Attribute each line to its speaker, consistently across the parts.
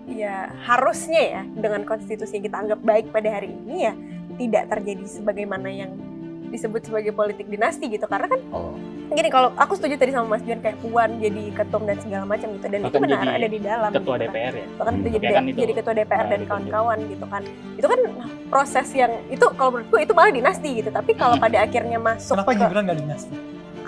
Speaker 1: ya harusnya ya dengan konstitusi yang kita anggap baik pada hari ini ya tidak terjadi sebagaimana yang disebut sebagai politik dinasti gitu. Karena kan gini, kalau aku setuju tadi sama Mas Juan kayak Puan jadi ketum dan segala macam gitu, dan
Speaker 2: bahkan
Speaker 1: itu benar ada di dalam
Speaker 2: ketua
Speaker 1: gitu
Speaker 2: DPR
Speaker 1: kan.
Speaker 2: ya.
Speaker 1: Bahkan itu jadi ketua DPR dan
Speaker 2: ditunjuk.
Speaker 1: kawan-kawan gitu kan. Itu kan proses yang itu kalau menurutku itu malah dinasti gitu. Tapi kalau pada akhirnya masuk
Speaker 3: Kenapa Gibran nggak dinasti?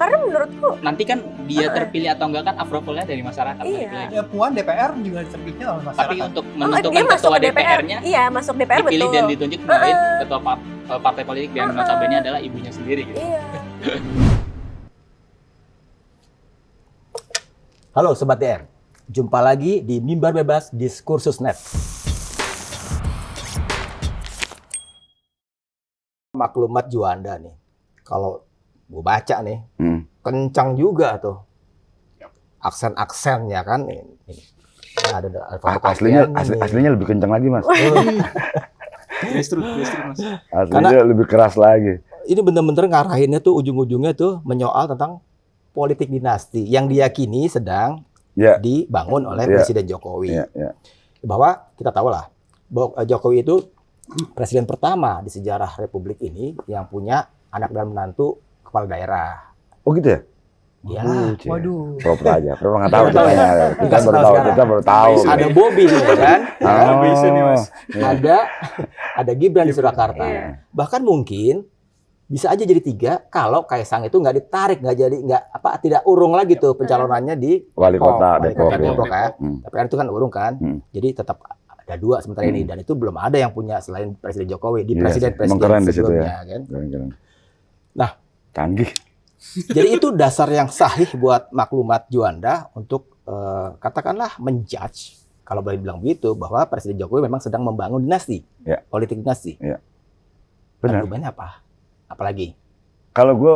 Speaker 1: karena menurutku
Speaker 2: Nanti kan dia terpilih atau enggak kan approval-nya dari masyarakat.
Speaker 1: Iya.
Speaker 3: Ya Puan DPR juga terpilihnya oleh masyarakat.
Speaker 2: Tapi untuk
Speaker 1: dia
Speaker 2: menentukan
Speaker 1: masuk
Speaker 2: ketua
Speaker 1: ke DPR.
Speaker 2: DPR-nya
Speaker 1: Iya, masuk DPR
Speaker 2: dipilih
Speaker 1: betul.
Speaker 2: dan ditunjuk melalui ketua partai politik dan notabene adalah ibunya sendiri gitu.
Speaker 1: Iya.
Speaker 4: Halo Sobat DR, jumpa lagi di Mimbar Bebas Diskursus Net. Maklumat Juanda nih, kalau gue baca nih, kencang juga tuh aksen-aksennya kan. Ini. Ada
Speaker 5: Aslinya lebih kencang lagi, Mas.
Speaker 2: Justru Mas.
Speaker 5: Aslinya lebih keras lagi.
Speaker 4: Ini bener-bener ngarahinnya tuh ujung-ujungnya tuh menyoal tentang politik dinasti yang diyakini sedang dibangun oleh Presiden Jokowi. Bahwa kita tahu lah bahwa Jokowi itu presiden pertama di sejarah Republik ini yang punya anak dan menantu kepala daerah.
Speaker 5: Oh gitu ya?
Speaker 4: Ya.
Speaker 3: Waduh.
Speaker 5: Proper aja. Proper nggak tahu.
Speaker 4: Kita
Speaker 5: baru tahu.
Speaker 4: Ada Bobi nih kan.
Speaker 5: Iya.
Speaker 4: Ada Gibran di Surakarta. Bahkan mungkin bisa aja jadi 3 kalau Kaisang itu nggak ditarik, tidak urung lagi tuh pencalonannya di
Speaker 5: Wali kota Depok
Speaker 4: ya. Tapi kan itu kan urung kan. Jadi tetap ada 2 sementara ini, dan itu belum ada yang punya selain Presiden Jokowi di presiden-presiden sebelumnya kan. Nah,
Speaker 5: canggih.
Speaker 4: Jadi itu dasar yang sahih buat maklumat Juanda untuk katakanlah menjudge, kalau boleh bilang begitu, bahwa Presiden Jokowi memang sedang membangun dinasti, politik dinasti.
Speaker 5: Benar.
Speaker 4: Argumennya apa? Apalagi?
Speaker 5: Kalau gue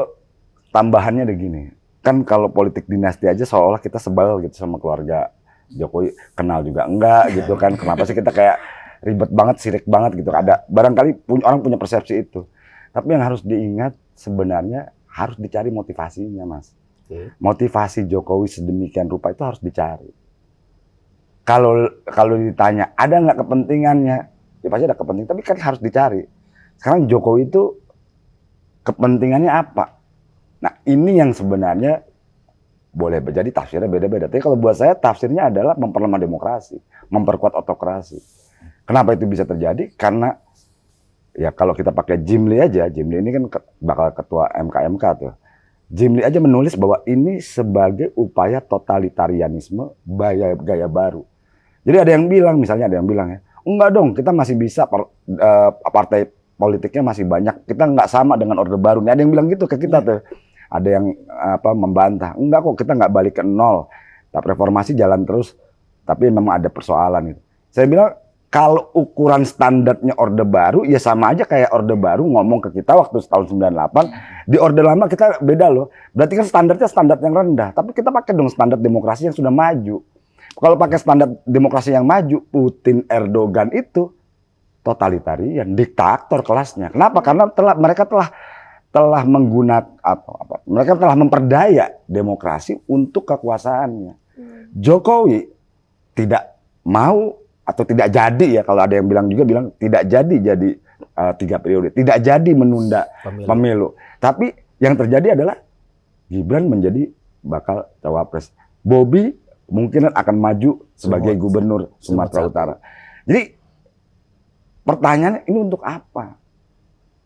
Speaker 5: tambahannya ada gini, kan kalau politik dinasti aja seolah kita sebel gitu sama keluarga Jokowi, kenal juga enggak gitu kan. Kenapa sih kita kayak ribet banget, sirik banget gitu. Ada barangkali orang punya persepsi itu. Tapi yang harus diingat sebenarnya harus dicari motivasinya, Mas. Motivasi Jokowi sedemikian rupa itu harus dicari. Kalau ditanya ada nggak kepentingannya, ya pasti ada kepentingan. Tapi kan harus dicari. Sekarang Jokowi itu kepentingannya apa? Nah, ini yang sebenarnya boleh jadi tafsirnya beda-beda. Tapi kalau buat saya tafsirnya adalah memperlemah demokrasi, memperkuat autokrasi. Kenapa itu bisa terjadi? Karena ya kalau kita pakai Jimli aja, Jimli ini kan bakal ketua MKMK tuh. Jimli aja menulis bahwa ini sebagai upaya totalitarianisme gaya baru. Jadi ada yang bilang, misalnya ada yang bilang ya, enggak dong, kita masih bisa partai politiknya masih banyak, kita nggak sama dengan Orde Baru. Nih ada yang bilang gitu ke kita tuh. Ada yang membantah, enggak kok, kita nggak balik ke nol. Tapi reformasi jalan terus, tapi memang ada persoalan gitu. Saya bilang kalau ukuran standarnya Orde Baru ya sama aja kayak Orde Baru ngomong ke kita waktu tahun 98, di Orde Lama kita beda loh. Berarti kan standarnya standar yang rendah, tapi kita pakai dong standar demokrasi yang sudah maju. Kalau pakai standar demokrasi yang maju, Putin, Erdogan itu totalitarian, diktator kelasnya. Kenapa? Karena mereka telah menggunakan mereka telah memperdaya demokrasi untuk kekuasaannya. Jokowi tidak mau atau tidak jadi ya, kalau ada yang bilang tidak jadi 3 periode, tidak jadi menunda pemilu. Tapi yang terjadi adalah Gibran menjadi bakal cawapres. Bobi mungkin akan maju sebagai gubernur Sumatera Utara. Jadi pertanyaannya ini untuk apa?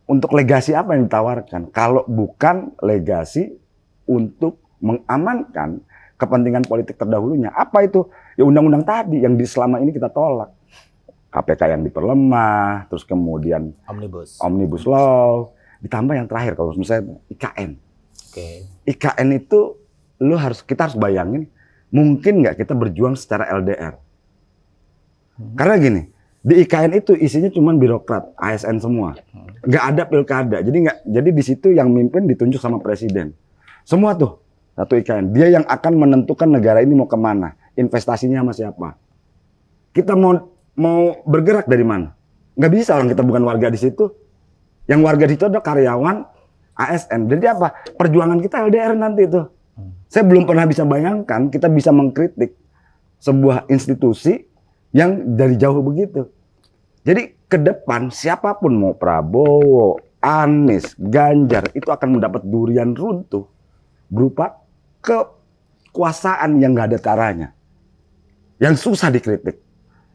Speaker 5: Untuk legasi apa yang ditawarkan? Kalau bukan legasi untuk mengamankan kepentingan politik terdahulunya. Apa itu? Ya undang-undang tadi yang selama ini kita tolak. KPK yang diperlemah, terus kemudian Omnibus Law, ditambah yang terakhir kalau misalnya IKN. IKN itu kita harus bayangin, mungkin nggak kita berjuang secara LDR? Karena gini, di IKN itu isinya cuma birokrat, ASN semua, nggak ada pilkada. Jadi di situ yang mimpin ditunjuk sama presiden. Semua tuh satu IKN. Dia yang akan menentukan negara ini mau kemana, investasinya sama siapa. Kita mau bergerak dari mana? Nggak bisa, orang kita bukan warga di situ. Yang warga di situ ada karyawan ASN. Jadi apa? Perjuangan kita LDR nanti itu. Saya belum pernah bisa bayangkan kita bisa mengkritik sebuah institusi yang dari jauh begitu. Jadi ke depan siapapun mau Prabowo, Anies, Ganjar itu akan mendapat durian runtuh berupa kekuasaan yang nggak ada taranya, yang susah dikritik,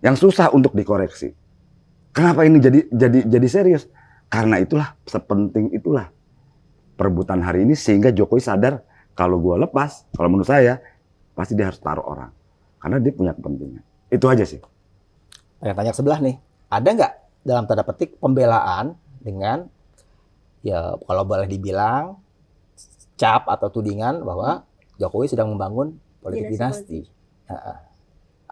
Speaker 5: yang susah untuk dikoreksi. Kenapa ini jadi serius? Karena itulah sepenting itulah perebutan hari ini sehingga Jokowi sadar kalau gue lepas, kalau menurut saya pasti dia harus taruh orang karena dia punya kepentingan. Itu aja sih.
Speaker 4: Tanya sebelah nih, ada nggak dalam tanda petik pembelaan dengan ya kalau boleh dibilang cap atau tudingan bahwa Jokowi sedang membangun politik dinasti?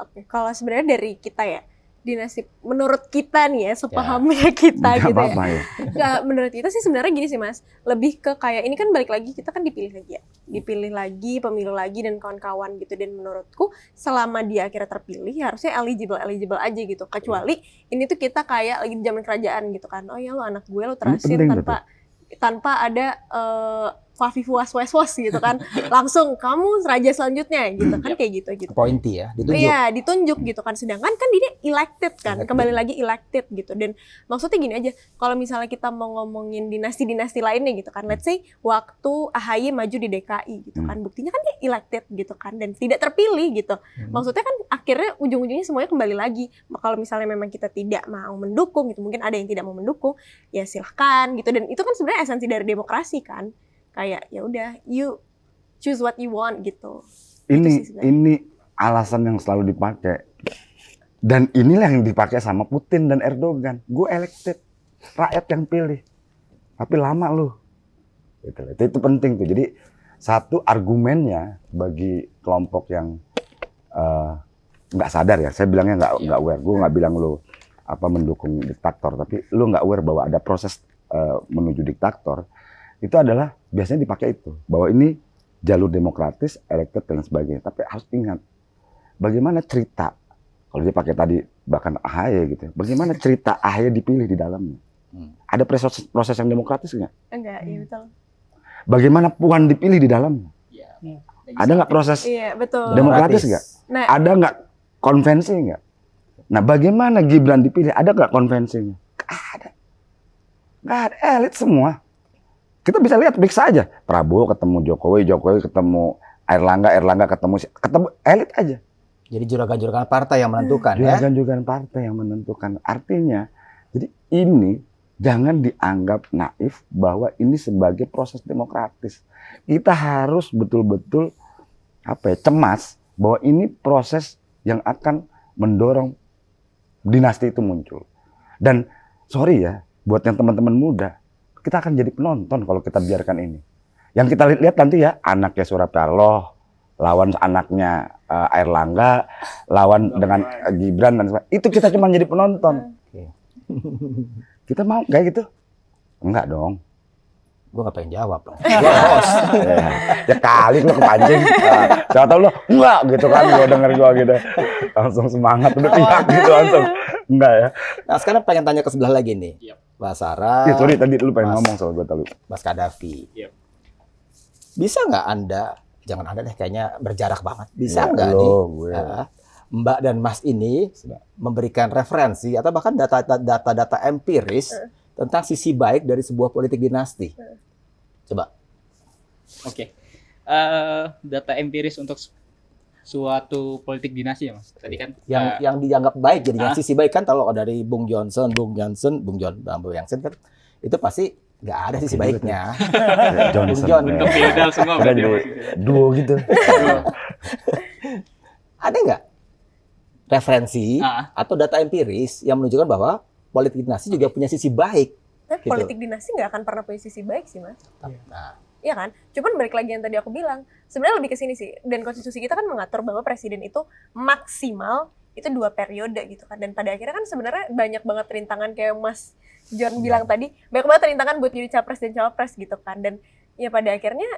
Speaker 1: Oke, kalau sebenarnya dari kita ya, dinasti menurut kita nih ya, sepahamnya kita
Speaker 5: Nggak
Speaker 1: gitu
Speaker 5: apa-apa ya.
Speaker 1: Nggak, menurut kita sih sebenarnya gini sih Mas, lebih ke kayak ini kan balik lagi kita kan dipilih lagi ya, dipilih lagi, pemilu lagi dan kawan-kawan gitu. Dan menurutku selama dia akhirnya terpilih harusnya eligible aja gitu. Kecuali ini tuh kita kayak lagi di zaman kerajaan gitu kan, oh ya lo anak gue lo terasir tanpa ada Fafifu was-was gitu kan, langsung kamu raja selanjutnya gitu kan, kayak gitu.
Speaker 4: Pointy ya, ditunjuk.
Speaker 1: Iya, ditunjuk gitu kan. Sedangkan kan dia elected kan, kembali lagi elected gitu. Dan maksudnya gini aja, kalau misalnya kita mau ngomongin dinasti-dinasti lainnya gitu kan, let's say waktu AHY maju di DKI gitu kan, buktinya kan dia elected gitu kan, dan tidak terpilih gitu. Maksudnya kan akhirnya ujung-ujungnya semuanya kembali lagi. Kalau misalnya memang kita tidak mau mendukung gitu, mungkin ada yang tidak mau mendukung, ya silahkan gitu. Dan itu kan sebenarnya esensi dari demokrasi kan. Kayak ya udah, you choose what you want gitu.
Speaker 5: Ini alasan yang selalu dipakai. Dan inilah yang dipakai sama Putin dan Erdogan. Gue elected, rakyat yang pilih. Tapi lama lu. Gitu. Itu penting tuh. Jadi satu argumennya bagi kelompok yang nggak sadar ya. Saya bilangnya nggak aware. Gue nggak bilang lu mendukung diktator, tapi lu nggak aware bahwa ada proses menuju diktator. Itu adalah biasanya dipakai itu, bahwa ini jalur demokratis, elected dan sebagainya. Tapi harus ingat, bagaimana cerita, kalau dia pakai tadi bahkan AHY gitu, bagaimana cerita AHY dipilih di dalamnya? Ada proses yang demokratis nggak?
Speaker 1: Enggak, iya betul.
Speaker 5: Bagaimana Puan dipilih di dalamnya?
Speaker 2: Ya.
Speaker 5: Ada nggak proses demokratis nggak?
Speaker 1: Nah,
Speaker 5: ada nggak konvensi nggak? Nah, bagaimana Gibran dipilih? Ada nggak konvensinya? Nggak ada, elit semua. Kita bisa lihat periksa aja, Prabowo ketemu Jokowi ketemu Erlangga ketemu elit aja.
Speaker 4: Jadi juragan-juragan partai yang menentukan
Speaker 5: Juragan-juragan partai yang menentukan. Artinya, jadi ini jangan dianggap naif bahwa ini sebagai proses demokratis. Kita harus betul-betul cemas bahwa ini proses yang akan mendorong dinasti itu muncul. Dan sorry ya, buat yang teman-teman muda, kita akan jadi penonton kalau kita biarkan ini. Yang kita lihat nanti ya, anaknya Surya Paloh lawan anaknya Erlangga, lawan dengan Gibran dan sebagainya. Itu kita cuma jadi penonton. Kita mau kayak gitu? Enggak dong.
Speaker 4: Gue nggak pengen jawab.
Speaker 5: Gue host. Ya kali lo kepancing. Siapa tahu lo enggak gitu kan, gue denger gue gitu. Langsung semangat, udah pihak gitu langsung. Enggak ya.
Speaker 4: Nah sekarang pengen tanya ke sebelah lagi nih. Mbak Sarah.
Speaker 5: Ya sorry tadi lu pengen ngomong soal gue tadi.
Speaker 4: Mas Kadafi. Bisa nggak Anda, jangan Anda deh kayaknya berjarak banget. Bisa nggak nih Mbak dan Mas ini memberikan referensi atau bahkan data-data empiris tentang sisi baik dari sebuah politik dinasti? Coba.
Speaker 2: Oke. Data empiris untuk suatu politik dinasti ya Mas. Tadi kan
Speaker 4: yang dianggap baik jadinya sisi baik kan kalau dari Bung Johnson kan itu pasti nggak ada sisi baiknya.
Speaker 5: Johnson.
Speaker 2: Untuk feodal semua
Speaker 5: udah jadi duo gitu.
Speaker 4: Ada nggak referensi atau data empiris yang menunjukkan bahwa politik dinasti juga punya sisi baik? Gitu.
Speaker 1: Politik dinasti nggak akan pernah punya sisi baik sih Mas.
Speaker 4: Nah,
Speaker 1: iya kan? Cuman balik lagi yang tadi aku bilang, sebenarnya lebih ke sini sih. Dan konstitusi kita kan mengatur bahwa presiden itu maksimal itu 2 periode gitu kan. Dan pada akhirnya kan sebenarnya banyak banget rintangan kayak Mas John bilang tadi, banyak banget rintangan buat jadi capres dan cawapres gitu kan. Dan ya pada akhirnya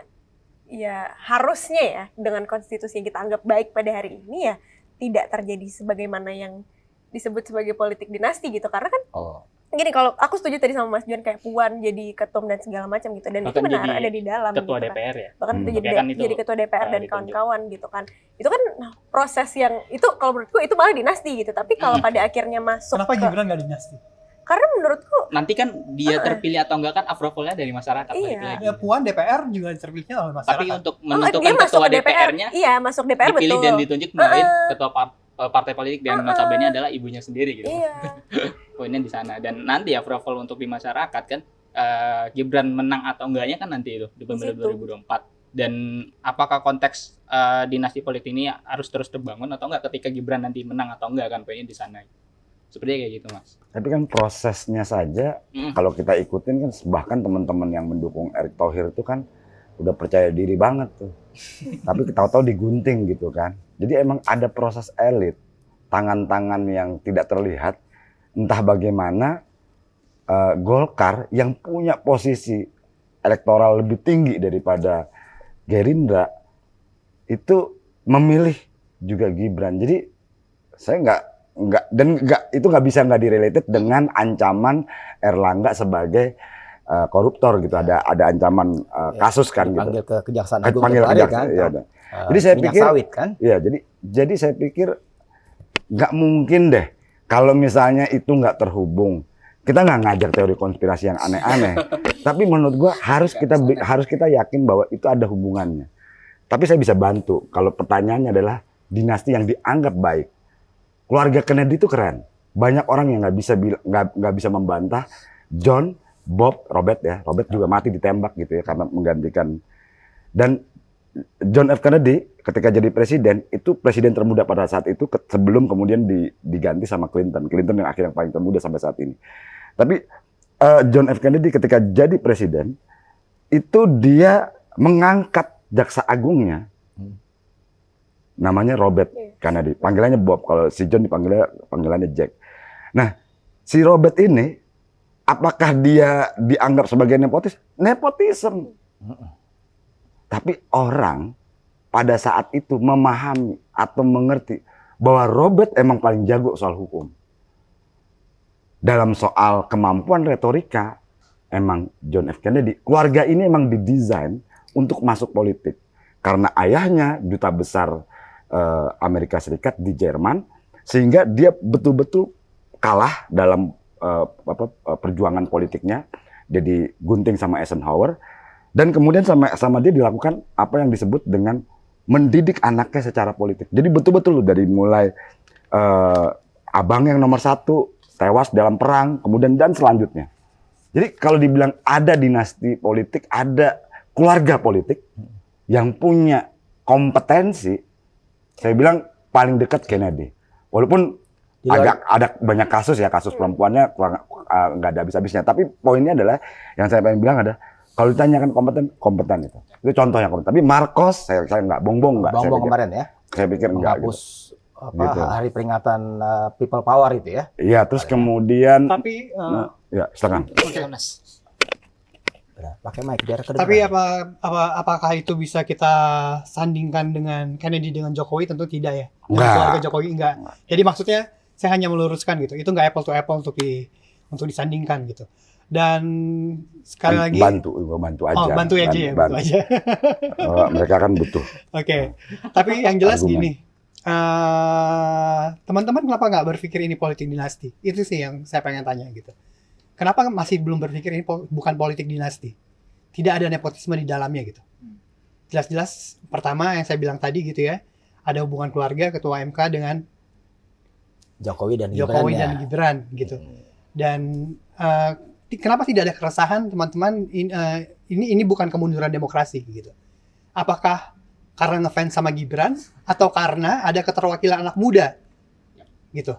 Speaker 1: ya harusnya ya dengan konstitusi yang kita anggap baik pada hari ini ya tidak terjadi sebagaimana yang disebut sebagai politik dinasti gitu. Karena kan gini, kalau aku setuju tadi sama Mas Juan kayak Puan jadi ketum dan segala macam gitu, dan
Speaker 2: Bahkan
Speaker 1: itu benar
Speaker 2: jadi
Speaker 1: ada di dalam
Speaker 2: ketua
Speaker 1: gitu kan.
Speaker 2: DPR ya.
Speaker 1: Bahkan itu
Speaker 2: Oke, kan itu,
Speaker 1: jadi ketua DPR dan
Speaker 2: ditunjuk.
Speaker 1: kawan-kawan gitu kan. Itu kan proses yang itu kalau menurutku itu malah dinasti gitu. Tapi kalau pada akhirnya masuk
Speaker 3: Kenapa
Speaker 1: ke,
Speaker 3: Gibran nggak dinasti?
Speaker 1: karena menurutku
Speaker 2: Nanti kan dia terpilih atau enggak kan approval-nya dari masyarakat balik
Speaker 1: Iya.
Speaker 2: lagi.
Speaker 3: Ya Puan DPR juga terpilihnya oleh masyarakat.
Speaker 2: Tapi untuk
Speaker 1: dia
Speaker 2: menentukan
Speaker 1: masuk
Speaker 2: ketua
Speaker 1: ke DPR.
Speaker 2: DPR-nya
Speaker 1: Iya, masuk DPR
Speaker 2: dipilih
Speaker 1: betul.
Speaker 2: dan ditunjuk melalui ketua partai politik dan notabene adalah ibunya sendiri gitu.
Speaker 1: Iya.
Speaker 2: Poinnya di sana, dan nanti approval untuk di masyarakat kan Gibran menang atau enggaknya kan nanti itu di pemilu
Speaker 1: Situ.
Speaker 2: 2024. Dan apakah konteks dinasti politik ini harus terus terbangun atau enggak ketika Gibran nanti menang atau enggak, kan poinnya di sana. Sepertinya kayak gitu, Mas.
Speaker 5: Tapi kan prosesnya saja, kalau kita ikutin kan, bahkan teman-teman yang mendukung Erick Thohir itu kan udah percaya diri banget tuh. Tapi tahu-tahu digunting gitu kan. Jadi emang ada proses elit, tangan-tangan yang tidak terlihat, entah bagaimana Golkar yang punya posisi elektoral lebih tinggi daripada Gerindra itu memilih juga Gibran. Jadi saya itu nggak bisa nggak direlated dengan ancaman Erlangga sebagai koruptor gitu. Ada ancaman kasus kan gitu.
Speaker 4: Dipanggil ke Kejaksaan Agung
Speaker 5: Panggil
Speaker 4: kemarin
Speaker 5: kejaksaan,
Speaker 4: kan.
Speaker 5: iya, ada. Jadi saya
Speaker 4: minyak
Speaker 5: pikir
Speaker 4: sawit kan.
Speaker 5: Iya, jadi saya pikir nggak mungkin deh kalau misalnya itu nggak terhubung. Kita nggak ngajak teori konspirasi yang aneh-aneh. Tapi menurut gua harus kita yakin bahwa itu ada hubungannya. Tapi saya bisa bantu kalau pertanyaannya adalah dinasti yang dianggap baik. Keluarga Kennedy itu keren. Banyak orang yang nggak bisa membantah. John, Bob, Robert ya. Robert juga mati ditembak gitu ya karena menggantikan. Dan John F. Kennedy ketika jadi presiden itu presiden termuda pada saat itu sebelum kemudian diganti sama Clinton. Clinton yang akhirnya paling termuda sampai saat ini. Tapi John F. Kennedy ketika jadi presiden itu dia mengangkat jaksa agungnya namanya Robert Kennedy. Panggilannya Bob, kalau si John panggilannya Jack. Nah, si Robert ini apakah dia dianggap sebagai nepotis? Nepotisme. Tapi orang pada saat itu memahami atau mengerti bahwa Robert emang paling jago soal hukum. Dalam soal kemampuan retorika, emang John F. Kennedy, keluarga ini emang didesain untuk masuk politik. Karena ayahnya duta besar Amerika Serikat di Jerman, sehingga dia betul-betul kalah dalam perjuangan politiknya. Dia digunting sama Eisenhower, dan kemudian sama dia dilakukan apa yang disebut dengan mendidik anaknya secara politik. Jadi betul-betul dari mulai abang yang nomor 1 tewas dalam perang, kemudian dan selanjutnya. Jadi kalau dibilang ada dinasti politik, ada keluarga politik yang punya kompetensi, saya bilang paling dekat Kennedy. Walaupun agak ada banyak kasus ya, kasus perempuannya nggak ada habis-habisnya. Tapi poinnya adalah yang saya pengen bilang ada, kalau ditanyakan kompeten itu. Itu contoh yang kompeten. Tapi Marcos saya nggak bongbong nggak.
Speaker 4: Bongbong kemarin ya.
Speaker 5: Saya pikir enggak.
Speaker 4: Menghapus
Speaker 5: Gitu.
Speaker 4: hari peringatan People Power itu ya.
Speaker 5: Iya, terus kemudian
Speaker 3: Tapi
Speaker 5: ya silakan.
Speaker 4: Pakai mic biar kedengeran.
Speaker 3: Tapi apakah itu bisa kita sandingkan dengan Kennedy dengan Jokowi? Tentu tidak ya. Dengan
Speaker 5: Enggak.
Speaker 3: keluarga Jokowi enggak. Jadi maksudnya saya hanya meluruskan gitu. Itu enggak apple to apple untuk disandingkan gitu. Dan sekali lagi
Speaker 5: bantu aja.
Speaker 3: Oh, bantu aja ya, bantu aja.
Speaker 5: Mereka kan butuh.
Speaker 3: Oke. Tapi yang jelas
Speaker 5: Argumen.
Speaker 3: gini. Teman-teman kenapa nggak berpikir ini politik dinasti? Itu sih yang saya pengen tanya gitu. Kenapa masih belum berpikir ini bukan politik dinasti? Tidak ada nepotisme di dalamnya gitu. Jelas-jelas pertama yang saya bilang tadi gitu ya, ada hubungan keluarga ketua MK dengan
Speaker 4: Jokowi dan Gibran.
Speaker 3: Jokowi
Speaker 4: ya.
Speaker 3: dan Gibran gitu. Dan kenapa tidak ada keresahan teman-teman? Ini bukan kemunduran demokrasi gitu. Apakah karena ngefans sama Gibran atau karena ada keterwakilan anak muda gitu?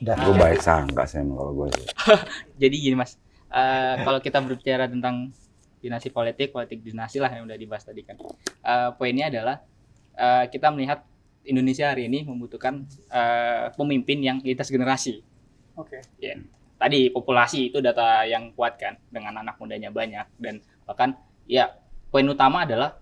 Speaker 5: Gue baik sangka sih kalau gue.
Speaker 2: Jadi gini, Mas, kalau kita berbicara tentang dinasti politik dinasti lah yang udah dibahas tadi kan, poinnya adalah kita melihat Indonesia hari ini membutuhkan pemimpin yang lintas generasi.
Speaker 3: Oke.
Speaker 2: Ya, tadi populasi itu data yang kuat kan, dengan anak mudanya banyak, dan bahkan ya poin utama adalah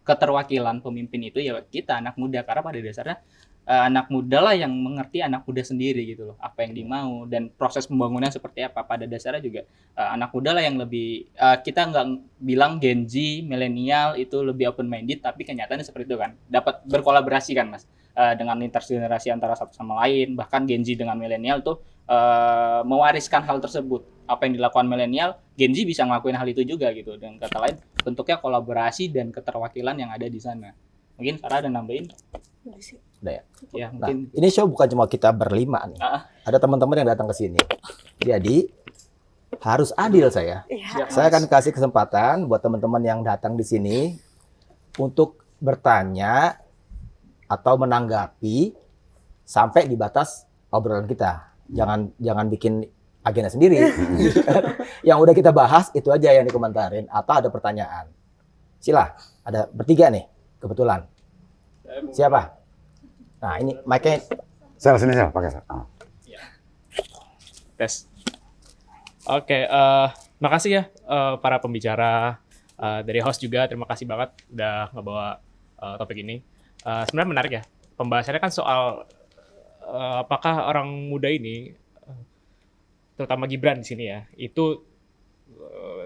Speaker 2: keterwakilan pemimpin itu ya kita anak muda, karena pada dasarnya anak muda lah yang mengerti anak muda sendiri gitu loh, apa yang dimau dan proses pembangunan seperti apa. Pada dasarnya juga anak muda lah yang lebih, kita nggak bilang Gen Z, milenial itu lebih open minded, tapi kenyataannya seperti itu kan, dapat berkolaborasi kan Mas, dengan lintas generasi antara satu sama lain. Bahkan Gen Z dengan milenial tuh mewariskan hal tersebut. Apa yang dilakukan milenial, Gen Z bisa ngelakuin hal itu juga gitu. Dengan kata lain, bentuknya kolaborasi dan keterwakilan yang ada di sana. Mungkin Sarah ada nambahin?
Speaker 4: Udah ya.
Speaker 2: Ya,
Speaker 4: Nah,
Speaker 2: mungkin.
Speaker 4: ini show bukan cuma kita berlima nih. Ada teman-teman yang datang ke sini. Jadi harus adil saya.
Speaker 1: Iya.
Speaker 4: Saya akan kasih kesempatan buat teman-teman yang datang di sini untuk bertanya atau menanggapi sampai di batas obrolan kita. Jangan bikin agenda sendiri. Yang udah kita bahas itu aja yang dikomentarin atau ada pertanyaan. Sila, ada bertiga nih kebetulan. Siapa? Nah, ini mic-nya.
Speaker 5: Sel, sini Sel, pakai Sel.
Speaker 6: Tes. Oke, makasih ya para pembicara dari host juga. Terima kasih banget udah ngebawa topik ini. Sebenarnya menarik ya. Pembahasannya kan soal apakah orang muda ini, terutama Gibran di sini ya, itu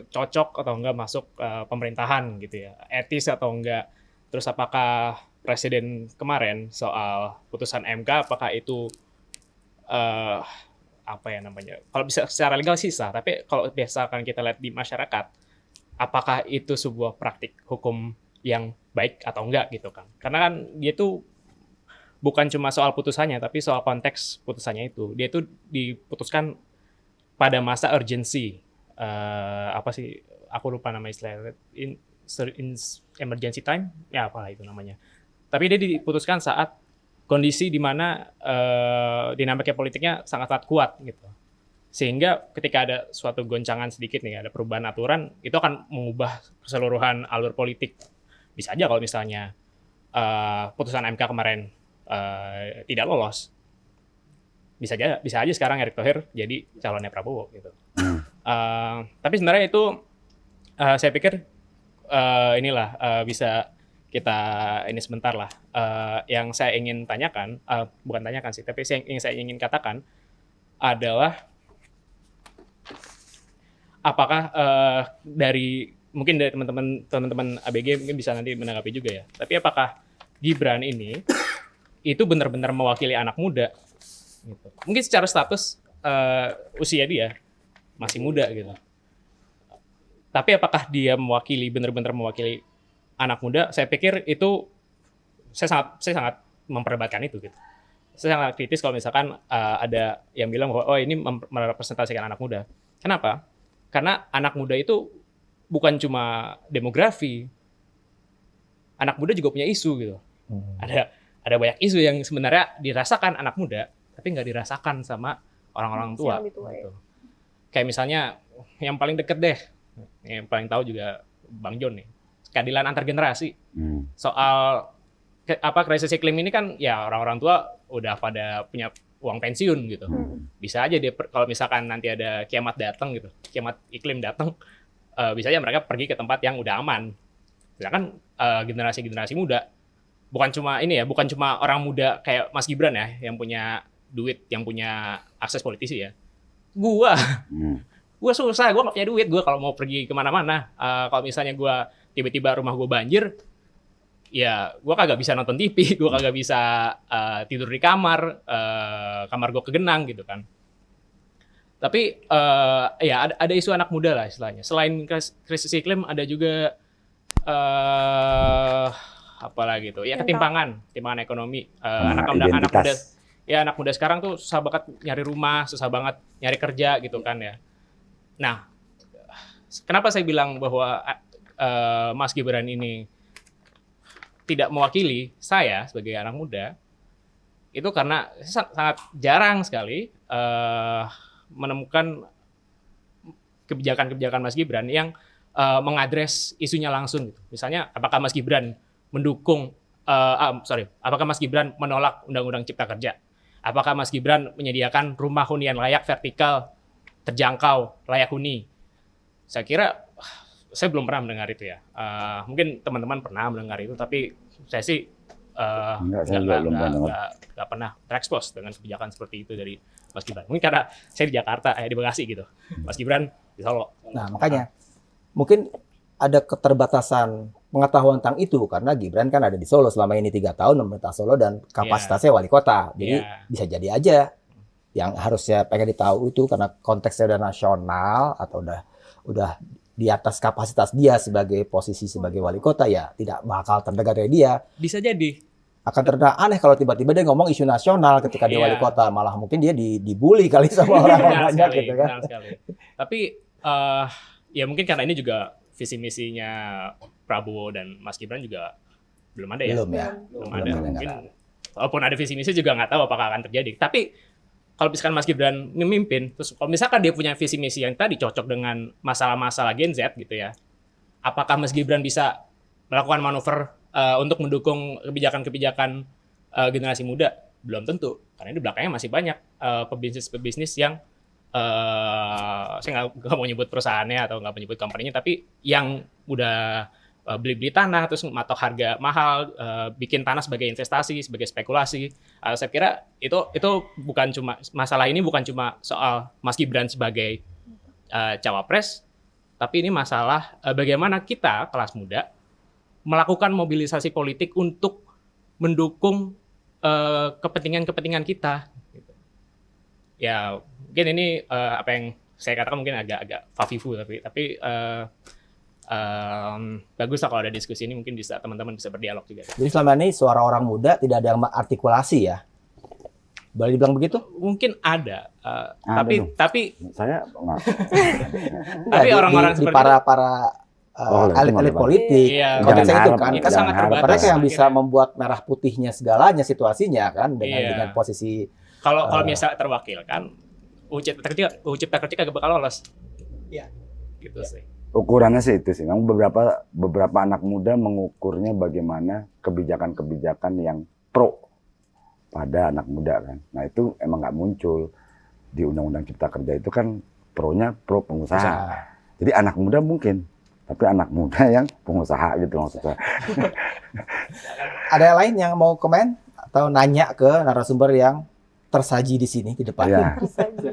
Speaker 6: cocok atau enggak masuk pemerintahan gitu ya, etis atau enggak. Terus apakah Presiden kemarin soal putusan MK, apakah itu apa ya namanya? Kalau bisa secara legal sih sah, tapi kalau biasakan kita lihat di masyarakat, apakah itu sebuah praktik hukum yang baik atau enggak gitu kan? Karena kan dia tuh bukan cuma soal putusannya, tapi soal konteks putusannya itu. Dia tuh diputuskan pada masa urgency. Apa sih? Aku lupa nama istilahnya. In emergency time? Ya apalah itu namanya. Tapi dia diputuskan saat kondisi di mana dinamika politiknya sangat-sangat kuat gitu. Sehingga ketika ada suatu goncangan sedikit nih, ada perubahan aturan, itu akan mengubah keseluruhan alur politik. Bisa aja kalau misalnya putusan MK kemarin tidak lolos, bisa aja sekarang Erick Thohir jadi calonnya Prabowo gitu. Tapi sebenarnya itu saya pikir bisa kita ini sebentar lah. Yang saya ingin tanyakan, bukan tanyakan sih, tapi yang saya ingin katakan adalah apakah mungkin dari teman-teman ABG mungkin bisa nanti menanggapi juga ya. Tapi apakah Gibran ini itu benar-benar mewakili anak muda? Gitu. Mungkin secara status usia dia masih muda gitu. Tapi apakah dia benar-benar mewakili anak muda? Saya pikir itu saya sangat memperdebatkan itu gitu. Saya sangat kritis kalau misalkan ada yang bilang bahwa ini merepresentasikan anak muda. Kenapa? Karena anak muda itu bukan cuma demografi. Anak muda juga punya isu gitu. Ada banyak isu yang sebenarnya dirasakan anak muda, tapi nggak dirasakan sama orang-orang tua. Gitu. Kayak misalnya yang paling deket deh, yang paling tahu juga Bang John nih, keadilan antar generasi. Soal krisis iklim ini kan ya orang-orang tua udah pada punya uang pensiun gitu. Bisa aja dia kalau misalkan nanti ada kiamat datang gitu, kiamat iklim datang, bisa aja mereka pergi ke tempat yang udah aman. Sedangkan generasi-generasi muda bukan cuma orang muda kayak Mas Gibran ya yang punya duit, yang punya akses politisi ya. Gua susah, gua nggak punya duit. Gua kalau mau pergi kemana-mana, kalau misalnya gua tiba-tiba rumah gua banjir, ya gua kagak bisa nonton TV, gua kagak bisa tidur di kamar gua kegenang gitu kan. Tapi ya ada isu anak muda lah istilahnya. Selain krisis iklim ada juga apalagi tuh ya ketimpangan ekonomi. Anak muda sekarang tuh susah banget nyari rumah, susah banget nyari kerja gitu kan ya. Nah, kenapa saya bilang bahwa Mas Gibran ini tidak mewakili saya sebagai anak muda? Itu karena sangat jarang sekali menemukan kebijakan-kebijakan Mas Gibran yang mengadres isunya langsung gitu. Misalnya apakah Mas Gibran apakah Mas Gibran menolak Undang-Undang Cipta Kerja? Apakah Mas Gibran menyediakan rumah hunian layak vertikal, terjangkau, layak huni? Saya kira saya belum pernah mendengar itu ya. Mungkin teman-teman pernah mendengar itu, tapi saya sih
Speaker 5: Saya belum dengar.
Speaker 6: nggak pernah terekspos dengan kebijakan seperti itu dari Mas Gibran. Mungkin karena saya di Jakarta, di Bekasi gitu. Mas Gibran di Solo.
Speaker 4: Nah, makanya mungkin ada keterbatasan pengetahuan tentang itu karena Gibran kan ada di Solo selama ini 3 tahun memerintah Solo dan kapasitasnya wali kota. Jadi bisa jadi aja yang harusnya pengen ditahu itu karena konteksnya udah nasional atau udah di atas kapasitas dia sebagai posisi sebagai wali kota, ya tidak bakal terdengar dari dia.
Speaker 6: Bisa jadi.
Speaker 4: Akan terdengar aneh kalau tiba-tiba dia ngomong isu nasional ketika dia wali kota, malah mungkin dia dibully kali sama orang banyak gitu kan.
Speaker 6: Benar sekali. Tapi ya mungkin karena ini juga visi misinya Prabowo dan Mas Gibran juga belum ada ya. Belum ada. Mungkin walaupun ada visi misi juga nggak tahu apakah akan terjadi. Tapi kalau misalkan Mas Gibran memimpin, terus kalau misalkan dia punya visi misi yang tadi cocok dengan masalah-masalah Gen Z gitu ya, apakah Mas Gibran bisa melakukan manuver untuk mendukung kebijakan-kebijakan generasi muda? Belum tentu, karena di belakangnya masih banyak pebisnis-pebisnis yang saya nggak mau nyebut perusahaannya atau nggak mau nyebut company-nya, tapi yang udah beli-beli tanah terus matok harga mahal, bikin tanah sebagai investasi, sebagai spekulasi. Saya kira itu bukan cuma masalah ini bukan cuma soal Mas Gibran sebagai cawapres, tapi ini masalah bagaimana kita kelas muda melakukan mobilisasi politik untuk mendukung kepentingan-kepentingan kita. Ya mungkin ini apa yang saya katakan mungkin agak fafifu tapi bagus lah kalau ada diskusi ini, mungkin bisa teman-teman bisa berdialog juga.
Speaker 4: Jadi selama ini suara orang muda tidak ada yang artikulasi ya? Boleh dibilang begitu?
Speaker 6: Mungkin ada, tapi
Speaker 5: Saya nggak.
Speaker 6: tapi orang-orang
Speaker 4: di
Speaker 6: seperti
Speaker 4: para elit-elit politik, konteksnya itu kan,
Speaker 6: itu sangat terbatas.
Speaker 4: mereka yang bisa membuat merah putihnya segalanya situasinya kan dengan posisi.
Speaker 6: Kalau misalnya terwakilkan, UU Cipta Kerja agak bakal lolos.
Speaker 4: Iya.
Speaker 6: Gitu sih.
Speaker 5: Ukurannya sih itu sih. Memang beberapa anak muda mengukurnya bagaimana kebijakan-kebijakan yang pro pada anak muda kan. Nah itu emang nggak muncul di Undang-Undang Cipta Kerja itu kan pro-nya pro pengusaha. Jadi anak muda mungkin, tapi anak muda yang pengusaha gitu maksudnya.
Speaker 4: Ada yang lain yang mau komen atau nanya ke narasumber yang tersaji di sini di depan?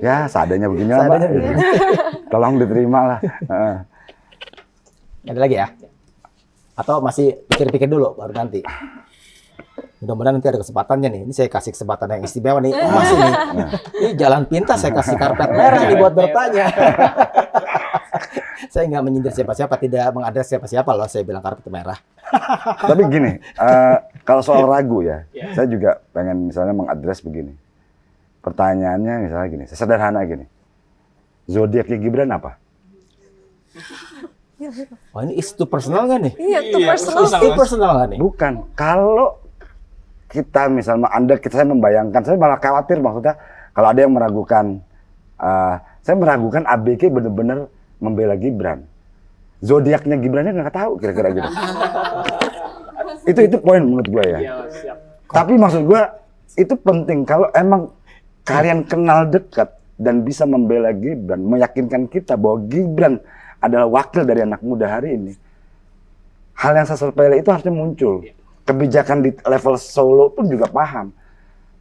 Speaker 5: Ya seadanya begini lah, Mbak. Tolong diterima lah.
Speaker 4: Ada lagi ya? Atau masih pikir-pikir dulu baru nanti? Mudah-mudahan nanti ada kesempatannya nih. Ini saya kasih kesempatan yang istimewa nih. Mas ini. Ini jalan pintas saya kasih karpet merah nih buat bertanya. Saya nggak menyindir siapa-siapa, tidak mengadres siapa-siapa loh. Saya bilang karpet merah.
Speaker 5: Tapi gini, kalau soal ragu ya, saya juga pengen misalnya mengadres begini. Pertanyaannya misalnya gini, sederhana gini. Zodiaknya Gibran apa?
Speaker 4: Oh ini isu personal nggak nih?
Speaker 1: Iya, itu personal.
Speaker 4: Isu personal nggak nih?
Speaker 5: Bukan. Kalau kita misalnya saya membayangkan, saya malah khawatir maksudnya kalau ada yang meragukan, saya meragukan ABG benar-benar membela Gibran. Zodiaknya Gibrannya nggak tahu kira-kira gitu. itu poin menurut gue ya. Tapi maksud gue itu penting kalau emang kalian kenal dekat dan bisa membela Gibran, meyakinkan kita bahwa Gibran adalah wakil dari anak muda hari ini. Hal yang sepele itu harusnya muncul. Kebijakan di level Solo pun juga paham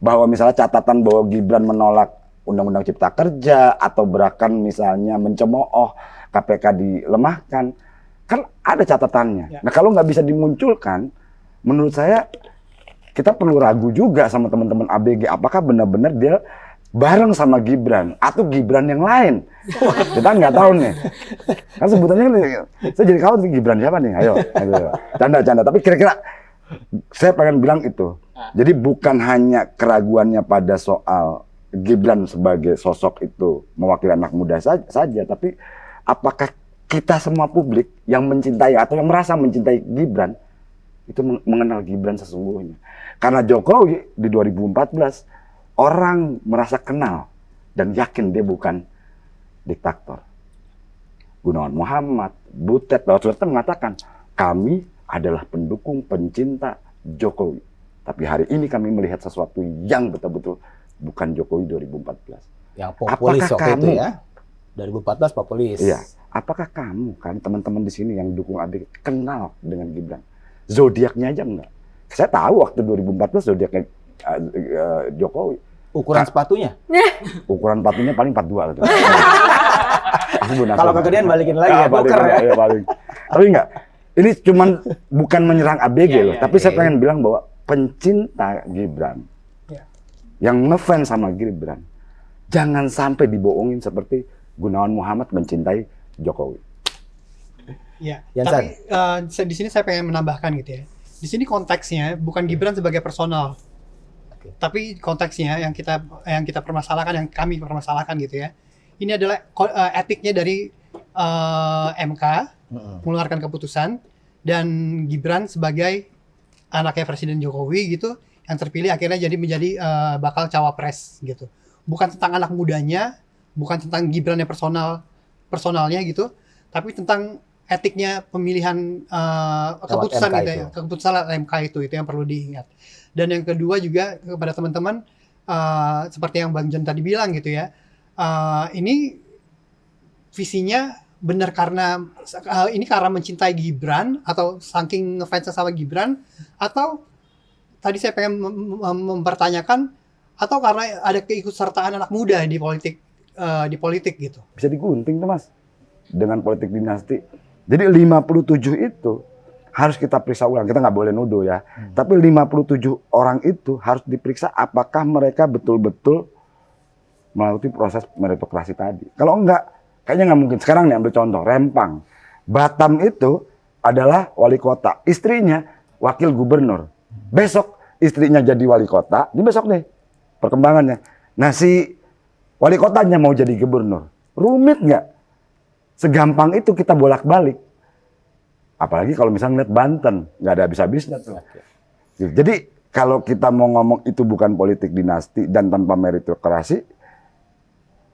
Speaker 5: bahwa misalnya catatan bahwa Gibran menolak Undang-Undang Cipta Kerja atau bahkan misalnya mencemooh KPK dilemahkan, kan ada catatannya. Nah kalau nggak bisa dimunculkan, menurut saya kita perlu ragu juga sama teman-teman ABG apakah benar-benar dia bareng sama Gibran atau Gibran yang lain. Kita nggak tahu nih. Kan sebutannya kan, saya jadi khawatir Gibran siapa nih? Ayo. Canda-canda. Tapi kira-kira saya pengen bilang itu. Jadi bukan hanya keraguannya pada soal Gibran sebagai sosok itu mewakili anak muda saja, tapi apakah kita semua publik yang mencintai atau yang merasa mencintai Gibran itu mengenal Gibran sesungguhnya. Karena Jokowi di 2014 orang merasa kenal dan yakin dia bukan diktator. Gunawan Muhammad, Butet, Bawaslu mengatakan kami adalah pendukung pencinta Jokowi. Tapi hari ini kami melihat sesuatu yang betul-betul bukan Jokowi 2014.
Speaker 4: Yang populis waktu itu ya. 2014 populis.
Speaker 5: Iya. Apakah kamu, kan teman-teman di sini yang dukung ABG kenal dengan Gibran? Zodiaknya aja enggak. Saya tahu waktu 2014 sudah kayak Jokowi.
Speaker 4: Ukuran sepatunya?
Speaker 5: Ukuran sepatunya paling 42 gitu.
Speaker 4: Kalau kegedean balikin lagi ya,
Speaker 5: balik,
Speaker 4: boker ya.
Speaker 5: ya balik. Tapi enggak, ini cuman bukan menyerang ABG loh, tapi saya pengen bilang bahwa pencinta Gibran, yang ngefans sama Gibran, jangan sampai dibohongin seperti Gunawan Muhammad mencintai Jokowi.
Speaker 3: Ya,
Speaker 4: Jansan.
Speaker 3: tapi di sini saya pengen menambahkan gitu ya. Di sini konteksnya bukan Gibran sebagai personal, tapi konteksnya yang kita permasalahkan, yang kami permasalahkan gitu ya. Ini adalah etiknya dari MK mengeluarkan keputusan, dan Gibran sebagai anaknya Presiden Jokowi gitu, yang terpilih akhirnya menjadi bakal cawapres gitu. Bukan tentang anak mudanya, bukan tentang Gibrannya personalnya gitu, tapi tentang etiknya pemilihan keputusan
Speaker 4: MK
Speaker 3: gitu ya, keputusan MK itu yang perlu diingat. Dan yang kedua juga kepada teman-teman, seperti yang Bang John tadi bilang gitu ya, ini visinya benar karena ini karena mencintai Gibran atau saking ngefansnya sama Gibran, atau tadi saya pengen mempertanyakan, atau karena ada keikutsertaan anak muda di politik gitu.
Speaker 5: Bisa digunting tuh Mas, dengan politik dinasti. Jadi 57 itu harus kita periksa ulang, kita nggak boleh nuduh ya. Tapi 57 orang itu harus diperiksa apakah mereka betul-betul melalui proses meritokrasi tadi. Kalau enggak, kayaknya nggak mungkin. Sekarang nih ambil contoh, Rempang. Batam itu adalah wali kota, istrinya wakil gubernur. Besok istrinya jadi wali kota, ini besok nih perkembangannya. Nah si wali kotanya mau jadi gubernur, rumit nggak? Segampang itu kita bolak-balik. Apalagi kalau misalnya ngeliat Banten, nggak ada habis-habisnya tuh. Jadi kalau kita mau ngomong itu bukan politik dinasti dan tanpa meritokrasi,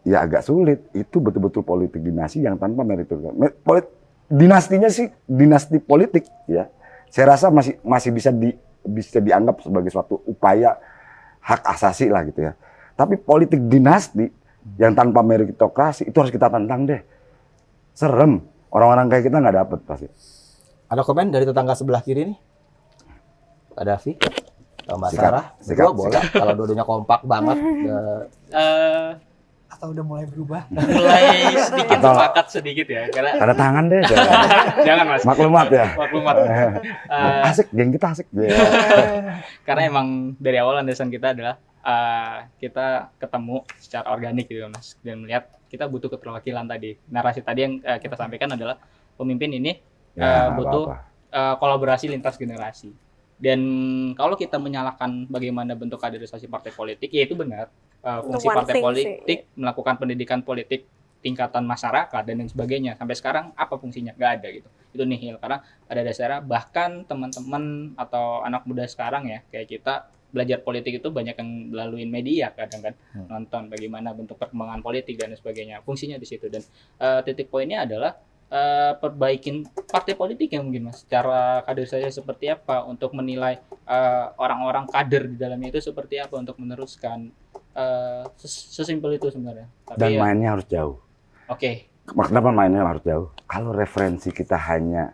Speaker 5: ya agak sulit. Itu betul-betul politik dinasti yang tanpa meritokrasi. Dinastinya sih dinasti politik ya. Saya rasa masih bisa dianggap sebagai suatu upaya hak asasi lah gitu ya. Tapi politik dinasti yang tanpa meritokrasi itu harus kita tantang deh. Serem, orang-orang kayak kita nggak dapet pasti.
Speaker 4: Ada komen dari tetangga sebelah kiri nih? Pak Davi, Mbak
Speaker 5: Sikat,
Speaker 4: Sarah,
Speaker 5: sikat,
Speaker 4: berdua boleh. Kalau dua-duanya kompak banget.
Speaker 3: Atau udah mulai berubah?
Speaker 2: Mulai sedikit sepakat sedikit ya, karena
Speaker 5: Tanda tangan deh.
Speaker 2: jangan Mas.
Speaker 5: Maklumat ya.
Speaker 2: Maklumat.
Speaker 5: Asik, geng kita asik.
Speaker 2: Karena emang dari awal landasan kita adalah kita ketemu secara organik gitu Mas, dan melihat kita butuh keterwakilan tadi. Narasi tadi yang kita sampaikan adalah pemimpin ini butuh kolaborasi lintas generasi. Dan kalau kita menyalahkan bagaimana bentuk kaderisasi partai politik, ya itu benar. Fungsi partai politik melakukan pendidikan politik tingkatan masyarakat dan lain sebagainya. Sampai sekarang apa fungsinya? Nggak ada gitu. Itu nihil, karena pada dasarnya bahkan teman-teman atau anak muda sekarang ya kayak kita belajar politik itu banyak yang melalui media kadang kan, nonton bagaimana bentuk perkembangan politik dan sebagainya. Fungsinya di situ, dan titik poinnya adalah perbaikin partai politik yang mungkin Mas, cara kaderisasi seperti apa untuk menilai orang-orang kader di dalamnya itu seperti apa untuk meneruskan, sesimpel itu sebenarnya. Tapi
Speaker 5: Dan
Speaker 2: ya,
Speaker 5: mainnya harus jauh.
Speaker 2: Oke.
Speaker 5: Kenapa mainnya harus jauh? Kalau referensi kita hanya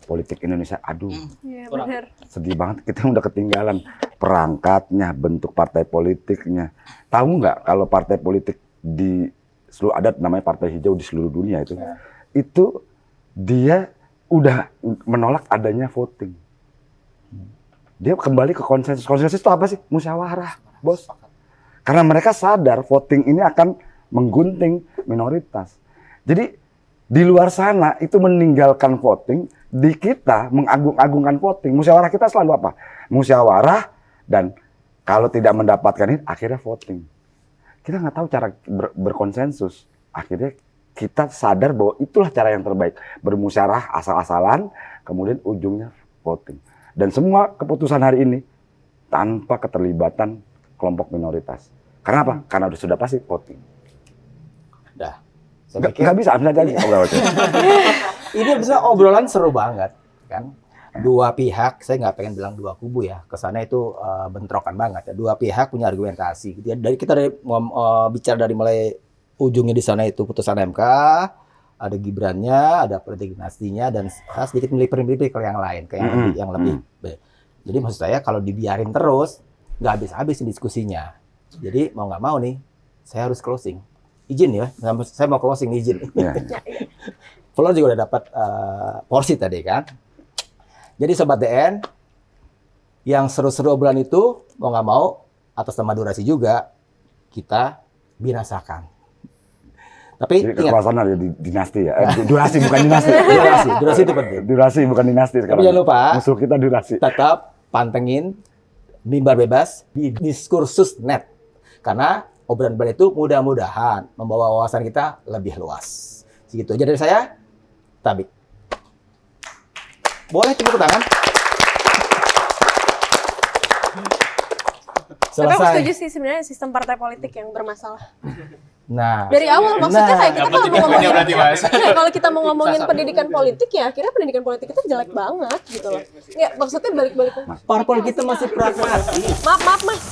Speaker 5: politik Indonesia, aduh,
Speaker 1: Iya,
Speaker 2: Kurang.
Speaker 1: benar.
Speaker 5: sedih banget, kita udah ketinggalan perangkatnya, bentuk partai politiknya. Tahu nggak kalau partai politik di seluruh adat namanya partai hijau di seluruh dunia itu dia udah menolak adanya voting. Dia kembali ke konsensus. Konsensus itu apa sih? Musyawarah, bos. Karena mereka sadar voting ini akan menggunting minoritas. Jadi di luar sana itu meninggalkan voting, di kita mengagung-agungkan voting. Musyawarah kita selalu apa? Musyawarah, dan kalau tidak mendapatkan ini akhirnya voting. Kita nggak tahu cara berkonsensus. Akhirnya kita sadar bahwa itulah cara yang terbaik. Bermusyawarah asal-asalan, kemudian ujungnya voting. Dan semua keputusan hari ini tanpa keterlibatan kelompok minoritas. Karena apa? Karena sudah pasti voting.
Speaker 4: Dah. Saya pikir
Speaker 5: Nggak bisa, bisa aja.
Speaker 4: ini bisa obrolan seru banget kan. Dua pihak, saya nggak pengen bilang dua kubu ya. Kesana itu bentrokan banget ya. Dua pihak punya argumentasi. Gitu ya. Kita bicara dari mulai ujungnya di sana itu putusan MK, ada Gibrannya, ada politik dinastinya, dan sedikit melipir-melipir ke yang lain, ke yang lebih. Jadi maksud saya kalau dibiarin terus, nggak habis-habis diskusinya. Jadi mau nggak mau nih, saya harus closing. Izin ya, saya mau closing nih, izin.
Speaker 5: Ya.
Speaker 4: Floor juga udah dapat porsi tadi kan. Jadi Sobat DN, yang seru-seru obrolan itu, mau nggak mau, atas nama durasi juga, kita binasakan. Tapi
Speaker 5: Jadi
Speaker 4: ingat,
Speaker 5: kekuasaan ada di dinasti ya. Durasi bukan dinasti.
Speaker 4: durasi itu penting.
Speaker 5: Durasi bukan dinasti.
Speaker 4: Tapi jangan lupa,
Speaker 5: musuh kita durasi.
Speaker 4: tetap pantengin Mimbar Bebas di Diskursus Net. Karena obrolan itu mudah-mudahan membawa wawasan kita lebih luas. Segitu aja dari saya, Tabik. Boleh tepuk tangan?
Speaker 1: Tapi aku
Speaker 4: Selesai.
Speaker 1: setuju sih sebenarnya sistem partai politik yang bermasalah.
Speaker 4: Nah,
Speaker 1: Dari awal maksudnya kayak kita
Speaker 2: Dapat
Speaker 1: kalau
Speaker 2: tiga
Speaker 1: mau
Speaker 2: poinnya
Speaker 1: ngomongin
Speaker 2: berarti, Mas.
Speaker 1: ya, kalau kita mau ngomongin pendidikan politik ya akhirnya pendidikan politik kita jelek banget gitu loh. Ya maksudnya balik-balik.
Speaker 4: parpol kita masih pragmatis.
Speaker 1: Maaf Mas.